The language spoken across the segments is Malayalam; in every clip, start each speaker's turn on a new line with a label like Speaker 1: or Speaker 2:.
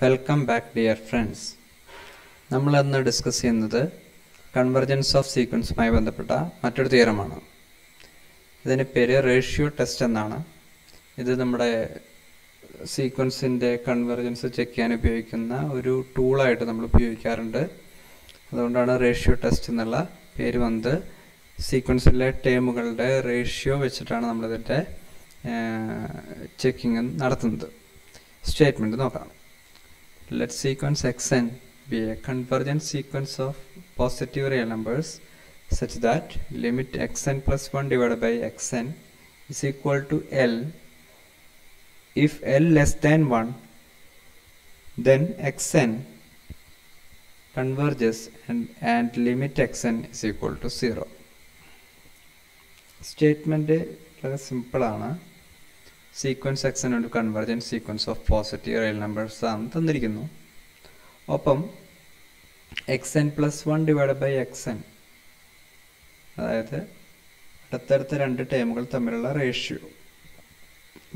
Speaker 1: Welcome back dear friends. നമ്മളിന്ന് ഡിസ്കസ് ചെയ്യുന്നത് കൺവെർജൻസ് ഓഫ് സീക്വൻസുമായി ബന്ധപ്പെട്ട മറ്റൊരു തിയറമാണ്. ഇതിന് പേര് റേഷ്യോ ടെസ്റ്റ് എന്നാണ്. ഇത് നമ്മുടെ സീക്വൻസിൻ്റെ കൺവെർജൻസ് ചെക്ക് ചെയ്യാൻ ഉപയോഗിക്കുന്ന ഒരു ടൂളായിട്ട് നമ്മൾ ഉപയോഗിക്കാറുണ്ട്. അതുകൊണ്ടാണ് റേഷ്യോ ടെസ്റ്റ് എന്നുള്ള പേര് വന്നത്. സീക്വൻസിലെ ടേമുകളുടെ റേഷ്യോ വെച്ചിട്ടാണ് നമ്മളിതിൻ്റെ ചെക്കിങ് നടത്തുന്നത്. സ്റ്റേറ്റ്മെൻറ്റ് നോക്കാം. Let sequence xn be a convergent sequence of positive real numbers such that limit xn plus 1 divided by xn is equal to L. If L less than 1, then xn converges and limit xn is equal to 0. Statement വളരെ സിമ്പിളാണ്. സീക്വൻസ് എക്സൻ ഒരു convergent sequence of positive real numbers ആണ് തന്നിരിക്കുന്നു. ഒപ്പം x n plus 1 divide by x n, അതായത് അടുത്തടുത്ത രണ്ട് ടേമുകൾ തമ്മിലുള്ള റേഷ്യോ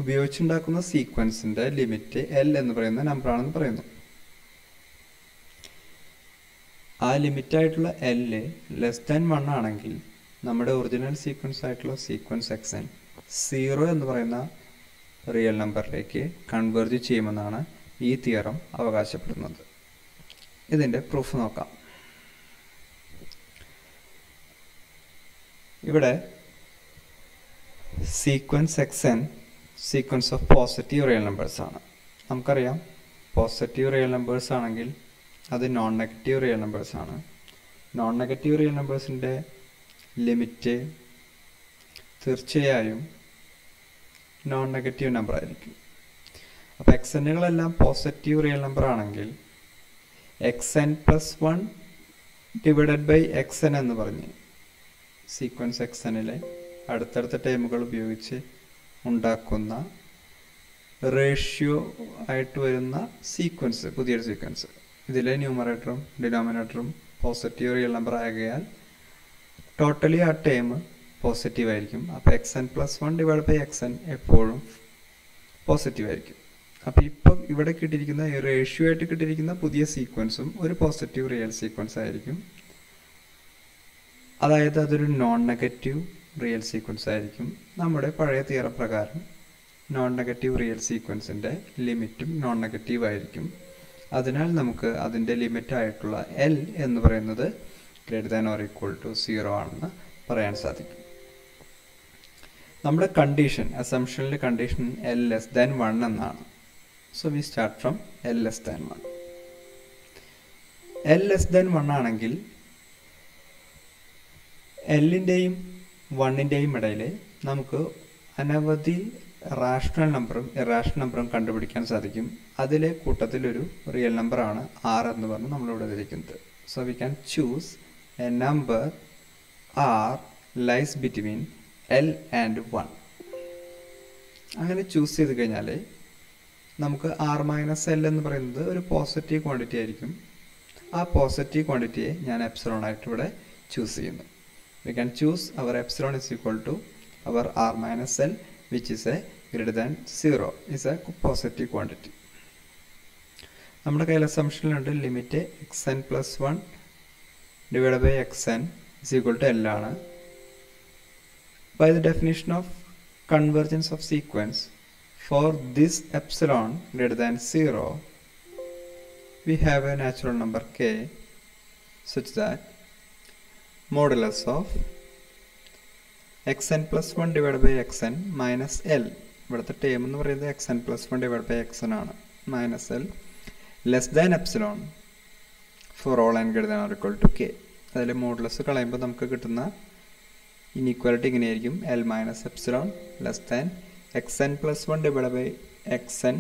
Speaker 1: ഉപയോഗിച്ചുണ്ടാക്കുന്ന സീക്വൻസിൻ്റെ ലിമിറ്റ് എൽ എന്ന് പറയുന്ന നമ്പറാണെന്ന് പറയുന്നു. ആ ലിമിറ്റായിട്ടുള്ള എല് ലെസ് ദാൻ 1 ആണെങ്കിൽ നമ്മുടെ ഒറിജിനൽ സീക്വൻസ് ആയിട്ടുള്ള സീക്വൻസ് എക്സ് എൻ 0 എന്ന് പറയുന്ന റിയൽ നമ്പറിലേക്ക് കൺവേർജ് ചെയ്യുമെന്നാണ് ഈ തിയറം അവകാശപ്പെടുന്നത്. ഇതിൻ്റെ പ്രൂഫ് നോക്കാം. ഇവിടെ sequence x n sequence of positive real numbers ആണ്. നമുക്കറിയാം, പോസിറ്റീവ് റിയൽ നമ്പേഴ്സ് ആണെങ്കിൽ അത് നോൺ നെഗറ്റീവ് റിയൽ നമ്പേഴ്സ് ആണ്. നോൺ നെഗറ്റീവ് റിയൽ നമ്പേഴ്സിൻ്റെ ലിമിറ്റ് തീർച്ചയായും നോൺ നെഗറ്റീവ് നമ്പർ ആയിരിക്കും. അപ്പോൾ എക്സ് എന്നുകളെല്ലാം പോസിറ്റീവ് റിയൽ നമ്പർ ആണെങ്കിൽ x n plus 1 divided by x n എന്ന് പറഞ്ഞ് സീക്വൻസ് എക്സ് എന്നിലെ അടുത്തടുത്ത ടേമുകൾ ഉപയോഗിച്ച് ഉണ്ടാക്കുന്ന റേഷ്യോ ആയിട്ട് വരുന്ന സീക്വൻസ്, പുതിയൊരു സീക്വൻസ്, ഇതിലെ ന്യൂമറേറ്ററും ഡിനോമിനേറ്ററും പോസിറ്റീവ് റിയൽ നമ്പർ ആകുകയാൽ ടോട്ടലി ആ ടേം പോസിറ്റീവ് ആയിരിക്കും. അപ്പോൾ x n plus 1 divide by x n എപ്പോഴും പോസിറ്റീവ് ആയിരിക്കും. അപ്പോൾ ഇപ്പം ഇവിടെ കിട്ടിയിരിക്കുന്ന റേഷ്യോ ആയിട്ട് കിട്ടിയിരിക്കുന്ന പുതിയ സീക്വൻസും ഒരു പോസിറ്റീവ് റിയൽ സീക്വൻസ് ആയിരിക്കും. അതായത് അതൊരു നോൺ നെഗറ്റീവ് റിയൽ സീക്വൻസ് ആയിരിക്കും. നമ്മുടെ പഴയ തിയറം പ്രകാരം നോൺ നെഗറ്റീവ് റിയൽ സീക്വൻസിൻ്റെ ലിമിറ്റും നോൺ നെഗറ്റീവ് ആയിരിക്കും. അതിനാൽ നമുക്ക് അതിൻ്റെ ലിമിറ്റായിട്ടുള്ള എൽ എന്ന് പറയുന്നത് greater than or equal to 0 ആണെന്ന് പറയാൻ സാധിക്കും. നമ്മുടെ കണ്ടീഷൻ, അസംഷനിലെ കണ്ടീഷൻ എൽ ലെസ് ദാൻ 1 എന്നാണ്. So we start from L less than 1. L less than 1 ആണെങ്കിൽ എല്ലിൻ്റെയും 1ൻ്റെയും ഇടയിൽ നമുക്ക് അനവധി റാഷണൽ നമ്പറും ഇറാഷണൽ നമ്പറും കണ്ടുപിടിക്കാൻ സാധിക്കും. അതിലെ കൂട്ടത്തിലൊരു റിയൽ നമ്പറാണ് R എന്ന് പറഞ്ഞ് നമ്മളിവിടെ ധരിക്കുന്നത്. So we can choose A number R lies between L and 1. അങ്ങനെ ചൂസ് ചെയ്ത് കഴിഞ്ഞാൽ നമുക്ക് R മൈനസ് എൽ എന്ന് പറയുന്നത് ഒരു പോസിറ്റീവ് ക്വാണ്ടിറ്റി ആയിരിക്കും. ആ പോസിറ്റീവ് ക്വാണ്ടിറ്റിയെ ഞാൻ എപ്സിലോൺ ആയിട്ട് ഇവിടെ ചൂസ് ചെയ്യുന്നു. We can choose our epsilon is equal to our R minus L which is a greater than 0 is a positive quantity. നമ്മുടെ കയ്യിൽ അസംഷനിലുണ്ട് limit x n plus 1 divide by x n is equal to L ആണ്. By the definition of convergence of sequence, for this epsilon greater than 0, we have a natural number k such that modulus of xn plus 1 divided by xn minus L, ഇവിടുത്തെ ടേം എന്ന് പറയുന്നത് xn plus 1 divided by xn ആണ്, minus L less than epsilon for all n greater than or equal to k. അതിൽ മോഡുലസ് കളയുമ്പോൾ നമുക്ക് കിട്ടുന്ന ഇനീക്വാലിറ്റി ഇങ്ങനെയായിരിക്കും: L minus epsilon less than x n plus 1 divide by x n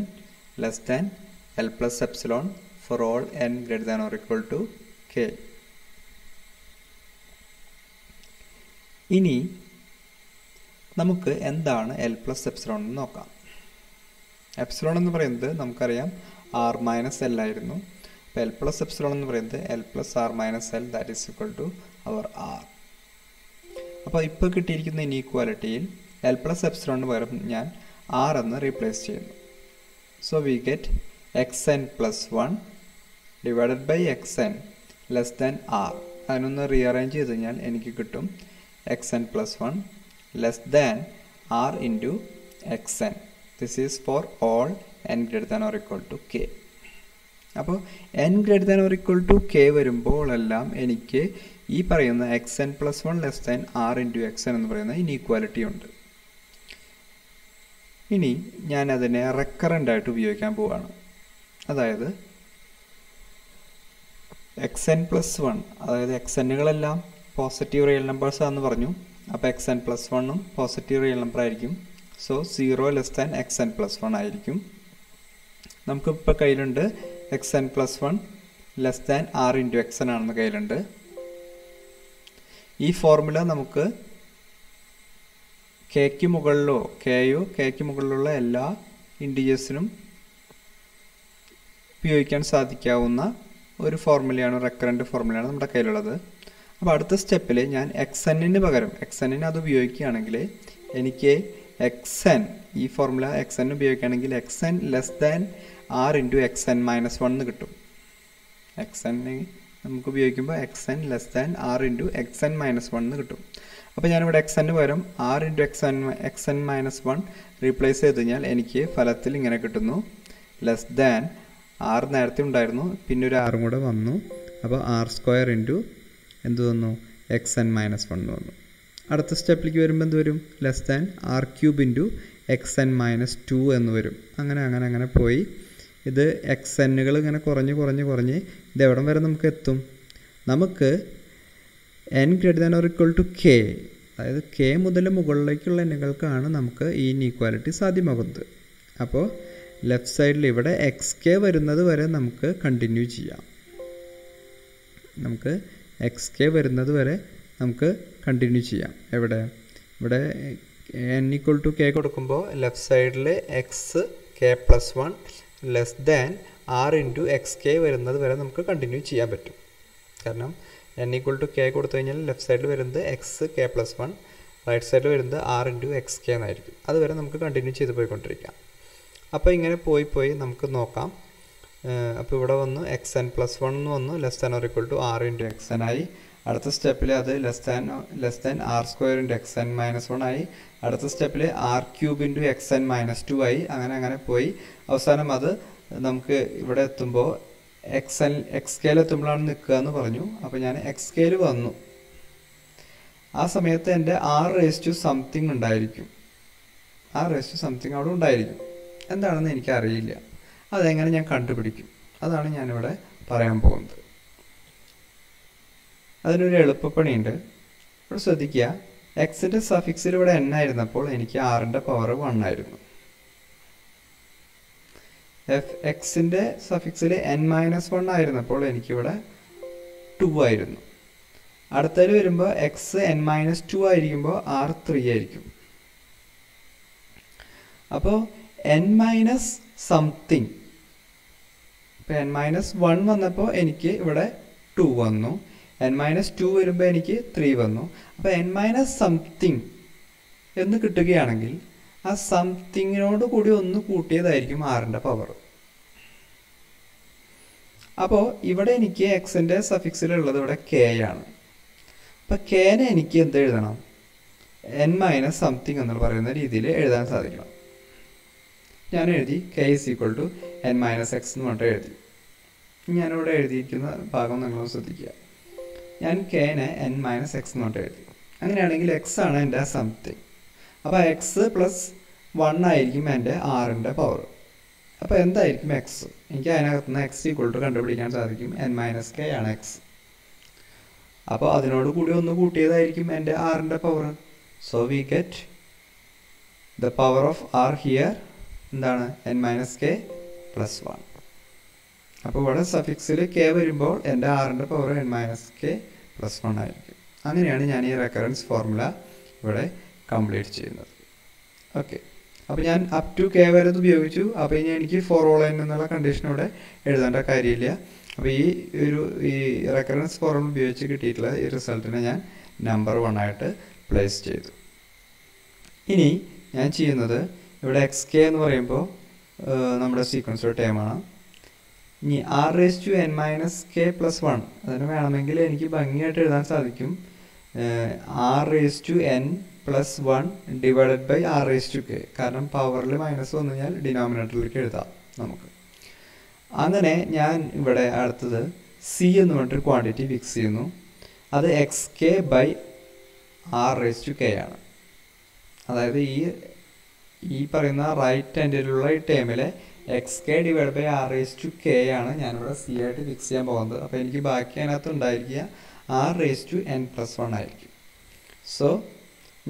Speaker 1: less than L plus epsilon for all n greater than or equal to k. ഇനി നമുക്ക് എന്താണ് എൽ പ്ലസ് എപ്സിലോൺ എന്ന് നോക്കാം. എപ്സിലോൺ എന്ന് പറയുന്നത് നമുക്കറിയാം ആർ മൈനസ് എൽ ആയിരുന്നു. അപ്പോൾ എൽ പ്ലസ് എപ്സിലോൺ എന്ന് പറയുന്നത് L plus R minus L that is equal to our R. അപ്പോൾ ഇപ്പോൾ കിട്ടിയിരിക്കുന്ന ഇനീക്വാലിറ്റിയിൽ എൽ പ്ലസ് എപ്സിലോണിന് പകരം ഞാൻ ആർ എന്ന് റീപ്ലേസ് ചെയ്യുന്നു. So we get xn plus 1 divided by xn less than r. അതിനൊന്ന് റീഅറേഞ്ച് ചെയ്ത് കഴിഞ്ഞാൽ എനിക്ക് കിട്ടും xn plus 1 less than r into xn. This is for all n greater than or equal to k. അപ്പോൾ n greater than or equal to k വരുമ്പോഴെല്ലാം എനിക്ക് ഈ പറയുന്ന xn plus 1 less than r into xn എന്ന് പറയുന്ന ഇനീക്വാലിറ്റി ഉണ്ട്. ഇനി ഞാൻ അതിനെ റെക്കറൻ്റ് ആയിട്ട് ഉപയോഗിക്കാൻ പോവുകയാണ്. അതായത് xn plus 1, അതായത് xnകളെല്ലാം പോസിറ്റീവ് റിയൽ നമ്പേഴ്സ് ആണെന്ന് പറഞ്ഞു. അപ്പോൾ xn plus 1ഉം പോസിറ്റീവ് റിയൽ നമ്പർ ആയിരിക്കും. So 0 less than xn plus 1 ആയിരിക്കും. നമുക്കിപ്പോൾ കയ്യിലുണ്ട് xn plus 1 less than r into xn ആണെന്ന് കയ്യിലുണ്ട്. ഈ ഫോർമുല നമുക്ക് കെക്ക് മുകളിലോ കെക്ക് മുകളിലുള്ള എല്ലാ ഇൻഡിജേഴ്സിനും ഉപയോഗിക്കാൻ സാധിക്കാവുന്ന ഒരു ഫോർമുലയാണ്, റെക്കറൻറ്റ് ഫോർമുലയാണ് നമ്മുടെ കയ്യിലുള്ളത്. അപ്പോൾ അടുത്ത സ്റ്റെപ്പിൽ ഞാൻ xnന് പകരം xnന് അത് ഉപയോഗിക്കുകയാണെങ്കിൽ എനിക്ക് xn, ഈ ഫോർമുല xn ഉപയോഗിക്കുകയാണെങ്കിൽ xn less than r into xn minus 1 എന്ന് കിട്ടും. xn നമുക്ക് ഉപയോഗിക്കുമ്പോൾ xn less than r into xn minus 1 എന്ന് കിട്ടും. അപ്പോൾ ഞാനിവിടെ xnന് പകരം r into xn minus 1 replace ചെയ്ത് കഴിഞ്ഞാൽ എനിക്ക് ഫലത്തിൽ ഇങ്ങനെ കിട്ടുന്നു. ലെസ് ദാൻ r നേരത്തെ ഉണ്ടായിരുന്നു, പിന്നെ ഒരു r കൂടെ വന്നു. അപ്പോൾ r² ഇൻറ്റു എന്ത് വന്നു, xn മൈനസ് 1 വന്നു. അടുത്ത സ്റ്റെപ്പിലേക്ക് വരുമ്പോൾ എന്ത് വരും, less than r³ into xn minus 2 എന്ന് വരും. അങ്ങനെ പോയി ഇത് xnകൾ ഇങ്ങനെ കുറഞ്ഞ് ഇത് എവിടം വരെ നമുക്ക് എത്തും. നമുക്ക് n greater than or equal to k, അതായത് k മുതൽ മുകളിലേക്കുള്ള എണ്ണുകൾക്കാണ് നമുക്ക് ഈ ഇനീക്വാലിറ്റി സാധ്യമാകുന്നത്. അപ്പോൾ ലെഫ്റ്റ് സൈഡിൽ ഇവിടെ xk വരുന്നത് വരെ നമുക്ക് കണ്ടിന്യൂ ചെയ്യാം. നമുക്ക് xk വരുന്നത് വരെ നമുക്ക് കണ്ടിന്യൂ ചെയ്യാം. ഇവിടെ n equal to k കൊടുക്കുമ്പോൾ ലെഫ്റ്റ് സൈഡിൽ xk plus 1 less than r into xk വരുന്നത് വരെ നമുക്ക് കണ്ടിന്യൂ ചെയ്യാൻ പറ്റും. കാരണം n equal to k കൊടുത്തു കഴിഞ്ഞാൽ ലെഫ്റ്റ് സൈഡിൽ വരുന്നത് xk plus 1, റൈറ്റ് സൈഡിൽ വരുന്നത് r ഇൻറ്റു xk എന്നായിരിക്കും. അതുവരെ നമുക്ക് കണ്ടിന്യൂ ചെയ്ത് പോയിക്കൊണ്ടിരിക്കാം. അപ്പോൾ ഇങ്ങനെ പോയി നമുക്ക് നോക്കാം. അപ്പോൾ ഇവിടെ വന്നു xn plus 1 എന്ന് വന്നു, less than or equal to r into xn ആയി. അടുത്ത സ്റ്റെപ്പിൽ അത് less than r² into xn minus 1 ആയി. അടുത്ത സ്റ്റെപ്പിൽ r³ ഇൻറ്റു xn മൈനസ് 2 ആയി. അങ്ങനെ പോയി അവസാനം അത് നമുക്ക് ഇവിടെ എത്തുമ്പോൾ xkയിൽ എത്തുമ്പോഴാണ് നിൽക്കുക എന്ന് പറഞ്ഞു. അപ്പോൾ ഞാൻ xkയിൽ വന്നു. ആ സമയത്ത് എൻ്റെ r⁻⁻⁰ ഉണ്ടായിരിക്കും. r⁻⁰ അവിടെ ഉണ്ടായിരിക്കും. എന്താണെന്ന് എനിക്കറിയില്ല. അതെങ്ങനെ ഞാൻ കണ്ടുപിടിക്കും, അതാണ് ഞാനിവിടെ പറയാൻ പോകുന്നത്. അതിനൊരു എളുപ്പപ്പണിയുണ്ട്. ഇവിടെ ശ്രദ്ധിക്കുക, എക്സിൻ്റെ സഫിക്സിൽ ഇവിടെ n ആയിരുന്നപ്പോൾ എനിക്ക് r-ൻ്റെ പവർ 1 ആയിരുന്നു. എക്സിൻ്റെ സഫിക്സിൽ n-1 ആയിരുന്നപ്പോൾ എനിക്കിവിടെ 2 ആയിരുന്നു. അടുത്തതിൽ വരുമ്പോൾ xn-2 ആയിരിക്കുമ്പോൾ r 3 ആയിരിക്കും. അപ്പോൾ n-something, ഇപ്പോൾ n-1 വന്നപ്പോൾ എനിക്ക് ഇവിടെ 2 വന്നു. n-2 വരുമ്പോൾ എനിക്ക് 3 വന്നു. അപ്പോൾ n-something എന്ന് കിട്ടുകയാണെങ്കിൽ ആ സംതിങ്ങിനോട് കൂടി ഒന്ന് കൂട്ടിയതായിരിക്കും r-ൻ്റെ പവർ. അപ്പോൾ ഇവിടെ എനിക്ക് എക്സിൻ്റെ സഫിക്സിലുള്ളത് ഇവിടെ k ആണ്. അപ്പോൾ kനെ എനിക്ക് എന്ത് എഴുതണം, n-something എന്ന് പറയുന്ന രീതിയിൽ എഴുതാൻ സാധിക്കണം. ഞാൻ എഴുതി k = n-x എന്ന് പറഞ്ഞിട്ട് എഴുതി. ഞാനിവിടെ എഴുതിയിരിക്കുന്ന ഭാഗം നിങ്ങൾ ശ്രദ്ധിക്കുക. ഞാൻ kനെ n-x എന്ന് പറഞ്ഞിട്ട് എഴുതി. അങ്ങനെയാണെങ്കിൽ x ആണ് എൻ്റെ സംതിങ്. അപ്പോൾ x + 1 ആയിരിക്കും എൻ്റെ r-ൻ്റെ പവർ. അപ്പോൾ എന്തായിരിക്കും x? എനിക്ക് അതിനകത്ത് നിന്ന് x = കണ്ടുപിടിക്കാൻ സാധിക്കും. n-k ആണ് x. അപ്പോൾ അതിനോട് കൂടി ഒന്ന് കൂട്ടിയതായിരിക്കും എൻ്റെ r-ൻ്റെ power. So we get the power of r here എന്താണ്, n-k + 1. അപ്പോൾ ഇവിടെ സഫിക്സിൽ k വരുമ്പോൾ എൻ്റെ r-ൻ്റെ പവർ n-k + 1 ആയിരിക്കും. അങ്ങനെയാണ് ഞാൻ ഈ റെക്കറൻസ് ഫോർമുല ഇവിടെ കംപ്ലീറ്റ് ചെയ്യുന്നത്. ഓക്കെ, അപ്പോൾ ഞാൻ അപ് ടു k വരെ ഉപയോഗിച്ചു. അപ്പോൾ ഇനി എനിക്ക് for all n എന്നുള്ള കണ്ടീഷൻ ഇവിടെ എഴുതേണ്ട കാര്യമില്ല. അപ്പോൾ ഈ റെക്കറൻസ് ഫോർമുല ഉപയോഗിച്ച് കിട്ടിയിട്ടുള്ള ഈ റിസൾട്ടിനെ ഞാൻ നമ്പർ 1 ആയിട്ട് പ്ലേസ് ചെയ്തു. ഇനി ഞാൻ ചെയ്യുന്നത് ഇവിടെ xk എന്ന് പറയുമ്പോൾ നമ്മുടെ സീക്വൻസിലെ ടേമാണ്. ഇനി R raise to n minus k plus one അതിന് വേണമെങ്കിൽ എനിക്ക് ഭംഗിയായിട്ട് എഴുതാൻ സാധിക്കും R raise to n plus one divided by R raise to k. കാരണം പവറിൽ മൈനസ് വന്നു കഴിഞ്ഞാൽ ഡിനോമിനേറ്ററിലേക്ക് എഴുതാം നമുക്ക്. അങ്ങനെ ഞാൻ ഇവിടെ അടുത്തത് സി എന്ന് പറഞ്ഞിട്ട് ക്വാണ്ടിറ്റി ഫിക്സ് ചെയ്യുന്നു. അത് x k by R raise to k ആണ്. അതായത് ഈ പറയുന്ന റൈറ്റ് ഹാൻഡിലുള്ള ഈ ടേമിലെ x k divide by R raise to k ആണ് ഞാനിവിടെ സി ആയിട്ട് ഫിക്സ് ചെയ്യാൻ പോകുന്നത്. അപ്പോൾ എനിക്ക് ബാക്കി അതിനകത്ത് ഉണ്ടായിരിക്കുക r raise to n plus one ആയിരിക്കും. സോ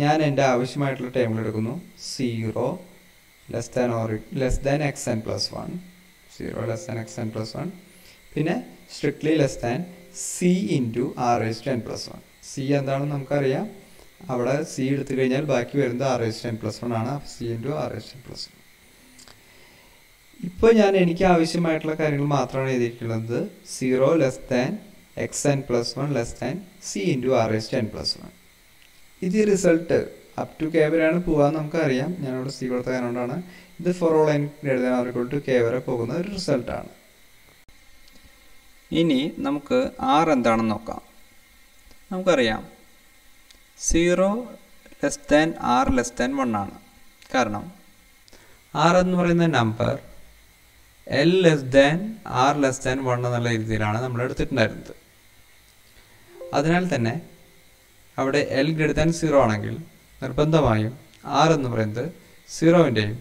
Speaker 1: ഞാൻ എൻ്റെ ആവശ്യമായിട്ടുള്ള ടേമിൽ എടുക്കുന്നു 0 less than x n plus one, 0 less than x n plus one, പിന്നെ strictly less than C into R raise to n plus one. C എന്താണെന്ന് നമുക്കറിയാം. അവിടെ സി എടുത്തു കഴിഞ്ഞാൽ ബാക്കി വരുന്നത് r raise to n plus one ആണ്. C into R raise to n plus one. ഇപ്പോൾ ഞാൻ എനിക്ക് ആവശ്യമായിട്ടുള്ള കാര്യങ്ങൾ മാത്രമാണ് എഴുതിയിരിക്കുന്നത്. 0 less than x n plus one less than C into R raise to n plus one. ഇത് റിസൾട്ട് അപ് ടു കെ വരെയാണ് പോകാൻ നമുക്കറിയാം. ഞാനിവിടെ സി കൊടുത്ത കാരണം കൊണ്ടാണ്. ഇത് for all n greater than or equal to k വരെ പോകുന്ന ഒരു റിസൾട്ടാണ്. ഇനി നമുക്ക് ആർ എന്താണെന്ന് നോക്കാം. നമുക്കറിയാം 0 less than R less than 1 ആണ്. കാരണം ആർ എന്ന് പറയുന്ന number L less than R less than 1 എന്നുള്ള രീതിയിലാണ് നമ്മൾ എടുത്തിട്ടുണ്ടായിരുന്നത്. അതിനാൽ തന്നെ അവിടെ എൽ ഗ്രേറ്റർ ദാൻ 0 ആണെങ്കിൽ നിർബന്ധമായും ആർ എന്ന് പറയുന്നത് 0-ൻ്റെയും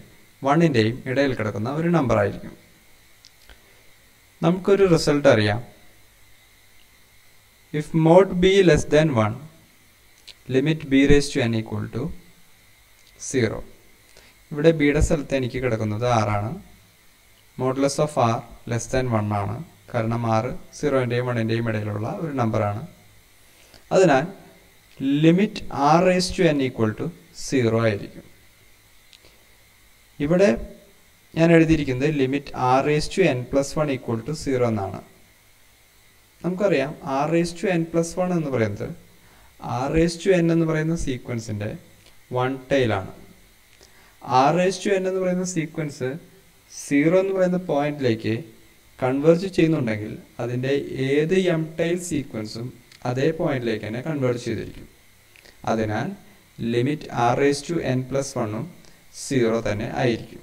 Speaker 1: 1-ൻ്റെയും ഇടയിൽ കിടക്കുന്ന ഒരു നമ്പർ ആയിരിക്കും. നമുക്കൊരു റിസൾട്ട് അറിയാം. If mod B less than 1 limit B raise to n equal to 0. ഇവിടെ ബിയുടെ സ്ഥലത്ത് എനിക്ക് കിടക്കുന്നത് ആറാണ്. Modulus of R less than 1 ആണ്. കാരണം ആർ 0-ൻ്റെയും 1-ൻ്റെയും ഇടയിലുള്ള ഒരു നമ്പറാണ്. അതിനാൽ limit R raise to n equal to 0 ആയിരിക്കും. ഇവിടെ ഞാൻ എഴുതിയിരിക്കുന്നത് limit R raise to n plus 1 equal to 0 എന്നാണ്. നമുക്കറിയാം R raise to n plus 1 എന്ന് പറയുന്നത് ആർ റേസ് ടു എൻ എന്ന് പറയുന്ന സീക്വൻസിൻ്റെ 1 ടൈലാണ്. ആർ റേസ് ടു എൻ എന്ന് പറയുന്ന സീക്വൻസ് 0 എന്ന് പറയുന്ന പോയിന്റിലേക്ക് കൺവേർജ് ചെയ്യുന്നുണ്ടെങ്കിൽ അതിൻ്റെ ഏത് എം ടൈൽ സീക്വൻസും അതേ പോയിന്റിലേക്ക് തന്നെ കൺവേർട്ട് ചെയ്തിരിക്കും. അതിനാൽ limit R raise to n plus 1ഉം 0 തന്നെ ആയിരിക്കും.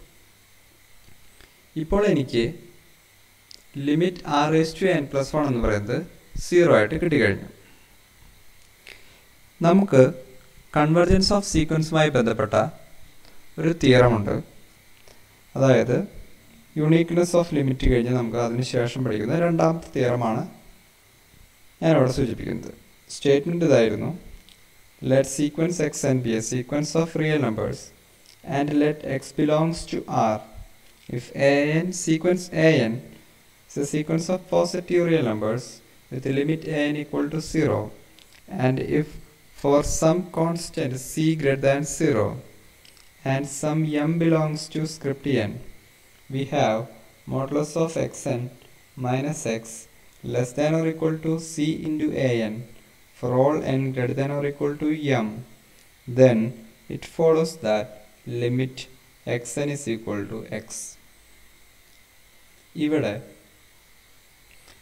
Speaker 1: ഇപ്പോൾ എനിക്ക് limit R raise to n plus 1 എന്ന് പറയുന്നത് 0 ആയിട്ട് കിട്ടിക്കഴിഞ്ഞു. നമുക്ക് കൺവെർജൻസ് ഓഫ് സീക്വൻസുമായി ബന്ധപ്പെട്ട ഒരു തിയറമുണ്ട്. അതായത് യൂണീക്ക്നെസ് ഓഫ് ലിമിറ്റ് കഴിഞ്ഞ് നമുക്ക് അതിന് ശേഷം പഠിക്കുന്ന രണ്ടാമത്തെ തിയറമാണ് ഞാനിവിടെ സൂചിപ്പിക്കുന്നത്. സ്റ്റേറ്റ്മെൻറ്റ് ഇതായിരുന്നു: let sequence x n be a sequence of real numbers and let x belongs to R if an sequence an is a sequence of positive real numbers with the limit an equal to 0, and if for some constant c greater than 0 and some m belongs to script n, we have modulus of xn minus x less than or equal to c into an for all n greater than or equal to m, then it follows that limit xn is equal to x. ഇവിടെ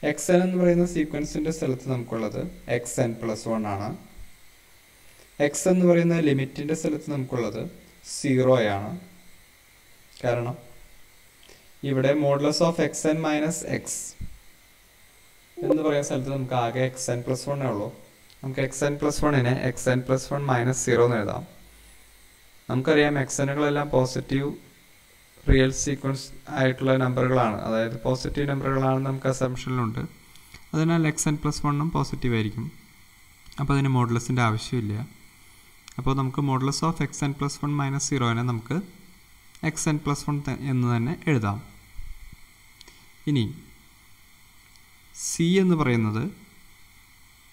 Speaker 1: എക്സ് എൻ എന്ന് പറയുന്ന സീക്വൻസിൻ്റെ സ്ഥലത്ത് നമുക്കുള്ളത് എക്സ് എൻ പ്ലസ് 1 ആണ്. എക്സ് എന്ന് പറയുന്ന ലിമിറ്റിൻ്റെ സ്ഥലത്ത് നമുക്കുള്ളത് 0 ആണ്. കാരണം ഇവിടെ modulus of x N minus X എന്ന് പറയുന്ന സ്ഥലത്ത് നമുക്ക് ആകെ എക്സ് എൻ പ്ലസ് 1 ഉള്ളൂ. നമുക്ക് എക്സ് എൻ പ്ലസ് 1നെ എക്സ് എൻ പ്ലസ് 1 മൈനസ് 0 എന്ന് എഴുതാം. നമുക്കറിയാം എക്സ് എനുകളെല്ലാം പോസിറ്റീവ് റിയൽ സീക്വൻസ് ആയിട്ടുള്ള നമ്പറുകളാണ്. അതായത് പോസിറ്റീവ് നമ്പറുകളാണെന്ന് നമുക്ക് അസംഷനിലുണ്ട്. അതിനാൽ എക്സ് എൻ പ്ലസ് 1ഉം പോസിറ്റീവ് ആയിരിക്കും. അപ്പോൾ അതിന് മോഡുലസിൻ്റെ ആവശ്യമില്ല. അപ്പോൾ നമുക്ക് modulus of x n plus 1 minus 0നെ നമുക്ക് എക്സ് എൻ പ്ലസ് 1 എന്ന് തന്നെ എഴുതാം. ഇനി സി എന്ന് പറയുന്നത്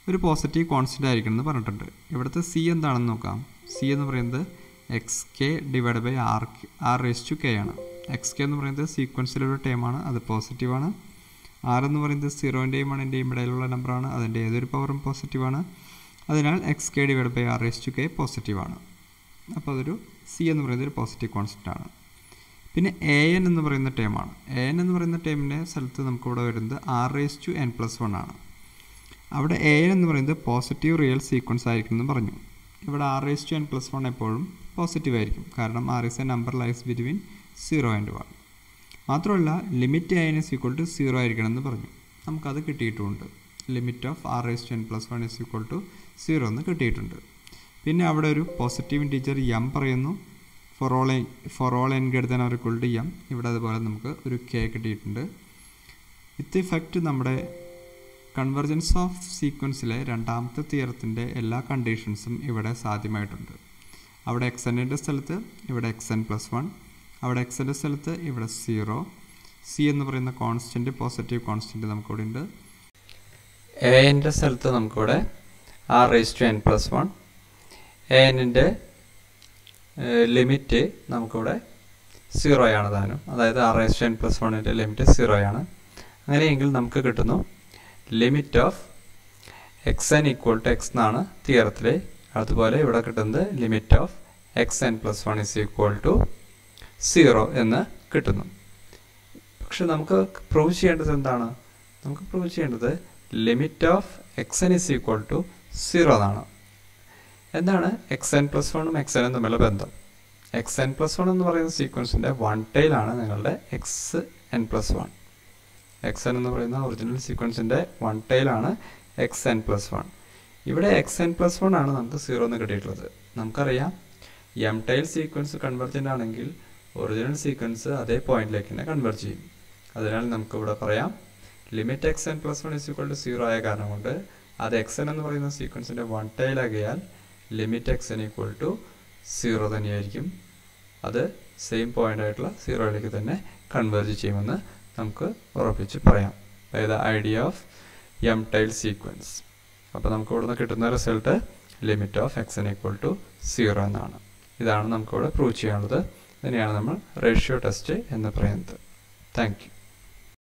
Speaker 1: ഒരു പോസിറ്റീവ് കോൺസ്റ്റൻ്റ് ആയിരിക്കണം എന്ന് പറഞ്ഞിട്ടുണ്ട്. ഇവിടുത്തെ സി എന്താണെന്ന് നോക്കാം. സി എന്ന് പറയുന്നത് x k divide by R raise to k ആണ്. എക്സ് കെ എന്ന് പറയുന്നത് സീക്വൻസിലൊരു ടേമാണ്, അത് പോസിറ്റീവാണ്. ആർ എന്ന് പറയുന്നത് 0-ൻ്റെയും 1-ൻ്റെയും ഇടയിലുള്ള നമ്പറാണ്, അതിൻ്റെ ഏതൊരു പവറും പോസിറ്റീവാണ്. അതിനാൽ x k divide by R raise to k പോസിറ്റീവാണ്. അപ്പോൾ അതൊരു സി എന്ന് പറയുന്നത് ഒരു പോസിറ്റീവ് കോൺസ്റ്റൻ്റ് ആണ്. പിന്നെ an എന്ന് പറയുന്ന ടേമാണ്. an എന്ന് പറയുന്ന ടേമിൻ്റെ സ്ഥലത്ത് നമുക്കിവിടെ വരുന്നത് r⁴n+1 ആണ്. അവിടെ an എന്ന് പറയുന്നത് പോസിറ്റീവ് റിയൽ സീക്വൻസ് ആയിരിക്കും എന്ന് പറഞ്ഞു. ഇവിടെ r⁴n+1 എപ്പോഴും പോസിറ്റീവ് ആയിരിക്കും, കാരണം r is a number lies between 0 and 1. മാത്രമല്ല limit an is equal to 0 ആയിരിക്കണം എന്ന് പറഞ്ഞു. നമുക്കത് കിട്ടിയിട്ടുമുണ്ട്. Limit of r⁴n+1 is equal to 0 എന്ന് കിട്ടിയിട്ടുണ്ട്. പിന്നെ അവിടെ ഒരു പോസിറ്റീവ് ഇൻറ്റീജർ m പറയുന്നു. For all n greater than or equal to m. ഇവിടെ അതുപോലെ നമുക്ക് ഒരു k കിട്ടിയിട്ടുണ്ട്. വിത്ത് ഇഫക്റ്റ് നമ്മുടെ കൺവെർജൻസ് ഓഫ് സീക്വൻസിലെ രണ്ടാമത്തെ തിയറത്തിൻ്റെ എല്ലാ കണ്ടീഷൻസും ഇവിടെ സാധ്യമായിട്ടുണ്ട്. അവിടെ xnൻ്റെ സ്ഥലത്ത് ഇവിടെ xn+1, അവിടെ xൻ്റെ സ്ഥലത്ത് ഇവിടെ 0, c എന്ന് പറയുന്ന കോൺസ്റ്റൻറ്റ് പോസിറ്റീവ് കോൺസ്റ്റൻറ്റ് നമുക്കിവിടെ ഉണ്ട്. a-ൻ്റെ സ്ഥലത്ത് നമുക്കിവിടെ r⁴n+1, a-ൻ്റെ ലിമിറ്റ് നമുക്കിവിടെ 0 ആണ് താനും, അതായത് r⁴n+1ൻ്റെ ലിമിറ്റ് 0 ആണ്. അങ്ങനെയെങ്കിൽ നമുക്ക് കിട്ടുന്നു limit of xn equal to x എന്നാണ് തിയറത്തിലെ. അതുപോലെ ഇവിടെ കിട്ടുന്നത് limit of xn+1 is equal to 0 എന്ന് കിട്ടുന്നു. പക്ഷെ നമുക്ക് പ്രൂവ് ചെയ്യേണ്ടത് എന്താണ്? നമുക്ക് പ്രൂവ് ചെയ്യേണ്ടത് limit of xn is equal to 0 എന്നാണ്. എന്താണ് xn+1ഉം xnഉം തമ്മിലുള്ള ബന്ധം? xn+1 എന്ന് പറയുന്ന സീക്വൻസിൻ്റെ വൺ ടൈലാണ് നിങ്ങളുടെ xn+1. xn എന്ന് പറയുന്ന ഒറിജിനൽ സീക്വൻസിൻ്റെ വൺ ടൈലാണ് xn+1. ഇവിടെ xn+1 ആണ് നമുക്ക് 0 എന്ന് കിട്ടിയിട്ടുള്ളത്. നമുക്കറിയാം m ടൈൽ സീക്വൻസ് കൺവെർജൻ്റ് ആണെങ്കിൽ ഒറിജിനൽ സീക്വൻസ് അതേ പോയിന്റിലേക്ക് തന്നെ കൺവെർജ് ചെയ്യും. അതിനാൽ നമുക്ക് ഇവിടെ പറയാം limit xn+1 is equal to 0 ആയ കാരണം കൊണ്ട് അത് xn എന്ന് പറയുന്ന സീക്വൻസിൻ്റെ വൺ ടൈൽ ആകിയാൽ ലിമിറ്റ് xn ഈക്വൽ ടു 0 തന്നെയായിരിക്കും. അത് സെയിം പോയിന്റ് ആയിട്ടുള്ള 0യിലേക്ക് തന്നെ കൺവെർജ് ചെയ്യുമെന്ന് നമുക്ക് ഉറപ്പിച്ച് പറയാം. അതായത് idea of m tile sequence. അപ്പോൾ നമുക്ക് ഇവിടെ നിന്ന് കിട്ടുന്ന result limit of xn equal to 0 എന്നാണ്. ഇതാണ് നമുക്കിവിടെ പ്രൂവ് ചെയ്യാനുള്ളത്. ഇതിനെയാണ് നമ്മൾ റേഷ്യോ ടെസ്റ്റ് എന്ന് പറയുന്നത്. Thank you.